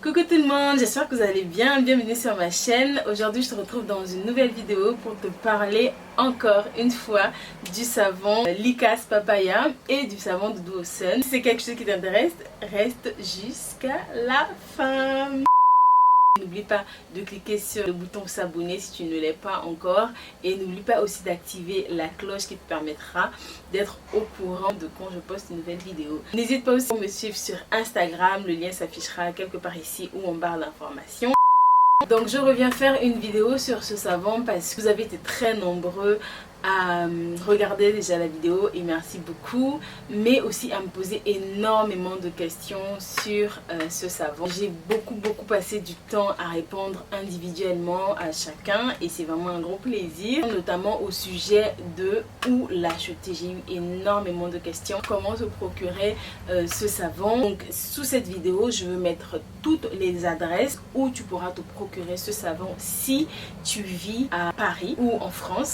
Coucou tout le monde, j'espère que vous allez bien, bienvenue sur ma chaîne. Aujourd'hui je te retrouve dans une nouvelle vidéo pour te parler encore une fois du savon Likas Papaya et du savon Doudou au Sun. Si c'est quelque chose qui t'intéresse, reste jusqu'à la fin. N'oublie pas de cliquer sur le bouton s'abonner si tu ne l'es pas encore, et n'oublie pas aussi d'activer la cloche qui te permettra d'être au courant de quand je poste une nouvelle vidéo. N'hésite pas aussi à me suivre sur Instagram, le lien s'affichera quelque part ici ou en barre d'informations. Donc je reviens faire une vidéo sur ce savon parce que vous avez été très nombreux à regarder déjà la vidéo et merci beaucoup, mais aussi à me poser énormément de questions sur ce savon. J'ai beaucoup passé du temps à répondre individuellement à chacun et c'est vraiment un gros plaisir, notamment au sujet de où l'acheter. J'ai eu énormément de questions, comment se procurer ce savon. Donc sous cette vidéo je veux mettre toutes les adresses où tu pourras te procurer ce savon si tu vis à Paris ou en France.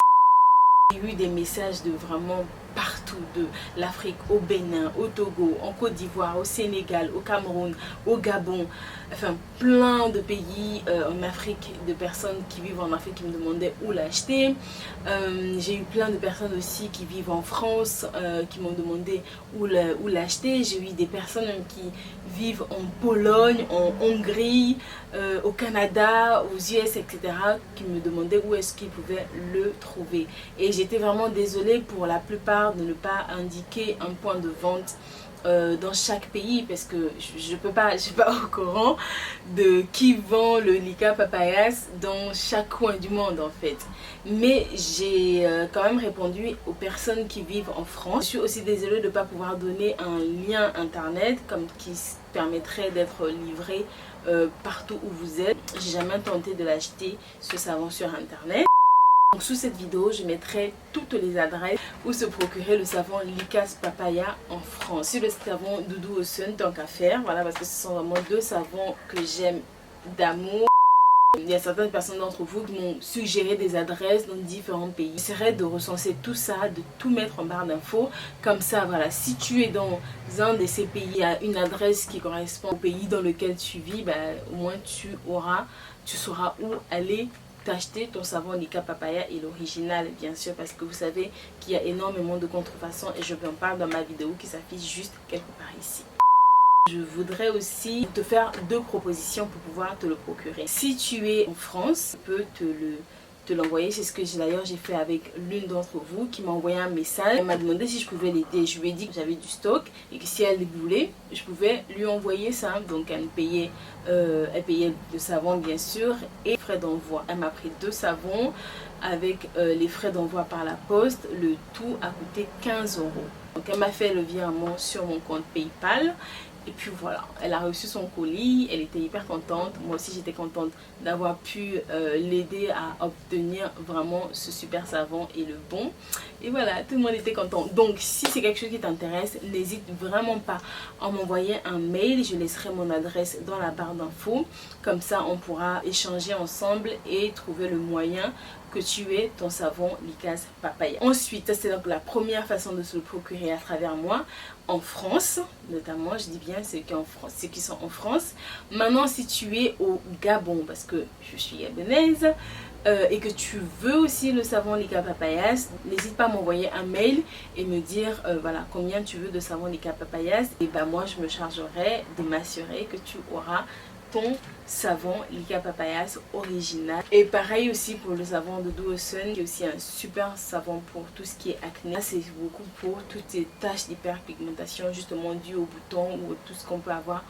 J'ai eu des messages de vraiment partout, de l'Afrique au Bénin, au Togo, en Côte d'Ivoire, au Sénégal, au Cameroun, au Gabon, enfin plein de pays en Afrique, de personnes qui vivent en Afrique qui me demandaient où l'acheter. J'ai eu plein de personnes aussi qui vivent en France qui m'ont demandé où l'acheter. J'ai eu des personnes qui vivent en Pologne, en Hongrie, au Canada, aux US, etc. qui me demandaient où est-ce qu'ils pouvaient le trouver. Et j'étais vraiment désolée pour la plupart de ne pas indiquer un point de vente dans chaque pays parce que je suis pas au courant de qui vend le Likas Papayas dans chaque coin du monde en fait. Mais j'ai quand même répondu aux personnes qui vivent en France. Je suis aussi désolée de ne pas pouvoir donner un lien internet comme qui permettrait d'être livré partout où vous êtes. J'ai jamais tenté de l'acheter ce savon sur internet. Donc sous cette vidéo, je mettrai toutes les adresses où se procurer le savon Likas Papaya en France. Sur le savon Doudou au Sun, tant qu'à faire, voilà, parce que ce sont vraiment deux savons que j'aime d'amour. Il y a certaines personnes d'entre vous qui m'ont suggéré des adresses dans différents pays. J'essaierai de recenser tout ça, de tout mettre en barre d'infos. Comme ça, voilà, si tu es dans un de ces pays, il y a une adresse qui correspond au pays dans lequel tu vis, ben, au moins tu sauras où aller t'acheter ton savon Likas Papaya et l'original bien sûr, parce que vous savez qu'il y a énormément de contrefaçons et je vous en parle dans ma vidéo qui s'affiche juste quelque part ici. Je voudrais aussi te faire deux propositions pour pouvoir te le procurer. Si tu es en France, je peux te l'envoyer. C'est ce que d'ailleurs j'ai fait avec l'une d'entre vous qui m'a envoyé un message. Elle m'a demandé si je pouvais l'aider. Je lui ai dit que j'avais du stock et que si elle voulait, je pouvais lui envoyer ça. Donc elle payait le savon bien sûr et les frais d'envoi. Elle m'a pris deux savons avec les frais d'envoi par la poste. Le tout a coûté 15 €. Donc elle m'a fait le virement sur mon compte PayPal. Et puis voilà, elle a reçu son colis, elle était hyper contente. Moi aussi j'étais contente d'avoir pu l'aider à obtenir vraiment ce super savon et le bon. Et voilà, tout le monde était content. Donc si c'est quelque chose qui t'intéresse, n'hésite vraiment pas à m'envoyer un mail. Je laisserai mon adresse dans la barre d'infos. Comme ça on pourra échanger ensemble et trouver le moyen que tu aies ton savon Likas Papaya. Ensuite, c'est donc la première façon de se le procurer à travers moi en France, notamment, je dis bien ceux qui sont en France. Maintenant, si tu es au Gabon, parce que je suis gabonaise, et que tu veux aussi le savon Likas Papayas, n'hésite pas à m'envoyer un mail et me dire voilà combien tu veux de savon Likas Papayas, et ben moi je me chargerai de m'assurer que tu auras ton savon Likas Papayas original. Et pareil aussi pour le savon Doudou au Sun, qui est aussi un super savon pour tout ce qui est acné. C'est beaucoup pour toutes ces taches d'hyperpigmentation justement dues aux boutons ou tout ce qu'on peut avoir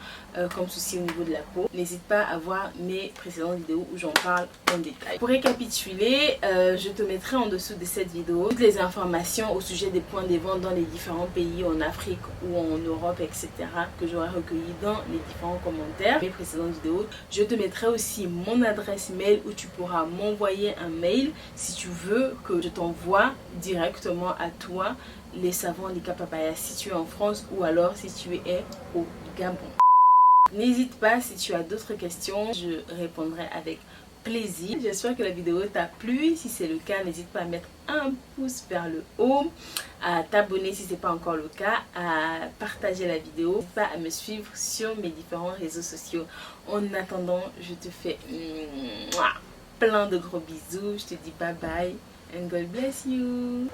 comme souci au niveau de la peau. N'hésite pas à voir mes précédentes vidéos où j'en parle en détail. Pour récapituler, je te mettrai en dessous de cette vidéo toutes les informations au sujet des points de vente dans les différents pays en Afrique ou en Europe, etc. que j'aurai recueilli dans les différents commentaires. Mes précédentes vidéo. Je te mettrai aussi mon adresse mail où tu pourras m'envoyer un mail si tu veux que je t'envoie directement à toi les savons Lika Papaya si tu es en France ou alors si tu es au Gabon. N'hésite pas, si tu as d'autres questions, je répondrai avec plaisir. J'espère que la vidéo t'a plu. Si c'est le cas, n'hésite pas à mettre un pouce vers le haut, à t'abonner si ce n'est pas encore le cas, à partager la vidéo, n'hésite pas à me suivre sur mes différents réseaux sociaux. En attendant, je te fais plein de gros bisous. Je te dis bye bye and God bless you.